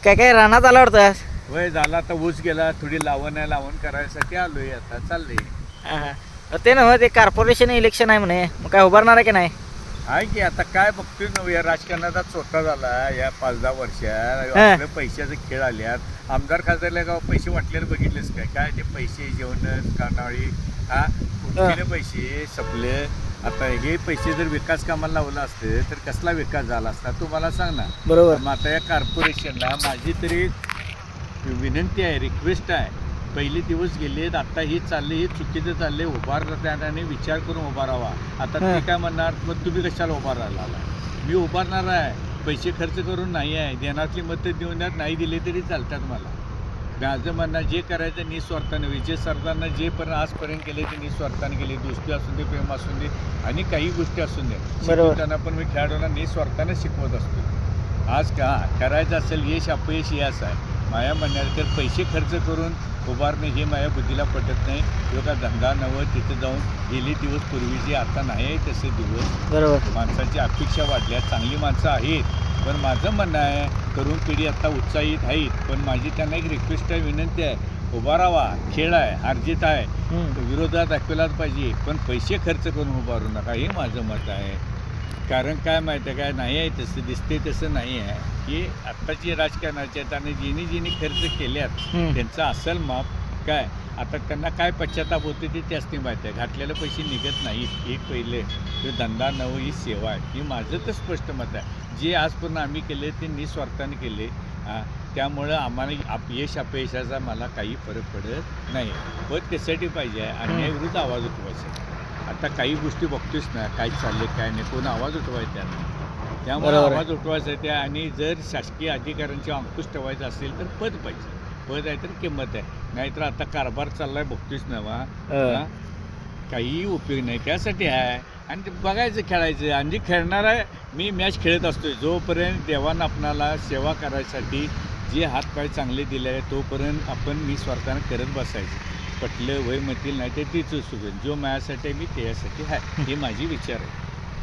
काय काय रानात आला वाटतं. वय झाला आता ऊस गेला, थोडी लावण करायसाठी आलोय, आता चाललंय. ते ना ते कॉर्पोरेशन इलेक्शन आहे म्हणे, मग काय उभारणार आहे की नाही? आहे की आता काय बघतोय ना, या राजकारणाचा स्वतः झाला या 5-10 वर्षात. आपल्या पैशाचे खेळ आल्यात. आमदार खासदारला गाव पैसे वाटलेले बघितलेस काय? काय ते पैसे जेवण कानाळी कुठले पैसे सपले. आता हे पैसे जर विकास कामाला लावलं असते तर कसला विकास झाला असता तू मला सांग ना. बरोबर. मग आता या कॉर्पोरेशनला माझी तरी विनंती आहे, रिक्वेस्ट आहे. पहिले दिवस गेलेत, आता ही चालले, ही चुकीचं चालले. उभारण्याने विचार करून उभारावा. आता ते काय म्हणणार, मग तुम्ही कशाला उभारायला आला? मी उभारणार आहे, पैसे खर्च करून नाही आहे. देण्यातली मतं देऊन द्यात, नाही दिले तरी चालतात मला. माझं म्हणणं जे करायचं निस्वार्थानं, विजय सरकारनं जे पण आजपर्यंत केले ते निस्वार्थानं केले. दोस्ती असून दे, प्रेम असून दे आणि काही गोष्टी असून दे. शिकवताना पण मी खेळाडूंना निस्वार्थानं शिकवत असतो. आज का करायचं असेल यश अपयश हे असं आहे. माझ्या म्हणण्यात तर पैसे खर्च करून उभारणे हे माझ्या बुद्धीला पटत नाही. किंवा का धंदा नवं तिथं जाऊन गेले दिवस पूर्वीचे आता नाही आहे तसे दिवस. बरोबर. माणसाची अपेक्षा वाढल्या, चांगली माणसं आहेत. पण माझं म्हणणं आहे तरुण पिढी आता उत्साहित आहेत, पण माझी त्यांना एक रिक्वेस्ट आहे, विनंती आहे, उभा राहावा. खेळ आहे, हारजीत आहे, विरोधात दाखवलाच पाहिजे, पण पैसे खर्च करून उभारू नका, हे माझं मत आहे. कारण काय माहिती आहे काय, नाही आहे तसं दिसते तसं नाही आहे. की आत्ताची राजकारणाचे आहेत आणि जिनी खर्च केल्यात त्यांचं असल माप काय. आता त्यांना काय पश्चाताप होते ते त्यासनी माहिती आहे. घातलेले पैसे निघत नाहीत. एक पहिले तो धंदा नव ही सेवा आहे, ही माझं तर स्पष्ट मत आहे. जे आजपर्यंत आम्ही केले ते निस्वार्थाने केले. त्यामुळं आम्हाला यश अपयशाचा मला काही फरक पडत नाही. पण त्यासाठी पाहिजे आहे अन्यायाविरुद्ध आवाज उठवायचा. आता काही गोष्टी बघतोच ना, काय चालले काय नाही, कोण आवाज उठवायचा त्यांना. त्यामुळे आवाज उठवायचा आहे त्या. आणि जर शासकीय अधिकाऱ्यांचे अंकुश ठेवायचं असेल तर पद पाहिजे. पद आहे तर किंमत आहे, नाहीतर आता कारभार चाललाय बघतोच ना वा. काही उपयोग नाही, त्यासाठी आहे. आणि ते बघायचं, खेळायचं. आणि खेळणार आहे, मी मॅच खेळत असतोय जोपर्यंत देवानं आपणाला सेवा करायसाठी जे हातपाय चांगले दिले आहे तोपर्यंत आपण मी स्वार्थानं करत बसायचं. पटलं वय म्हणतील नाही ते तीच सुगन जो माझ्यासाठी मी त्यासाठी आहे, हे माझी विचार आहे.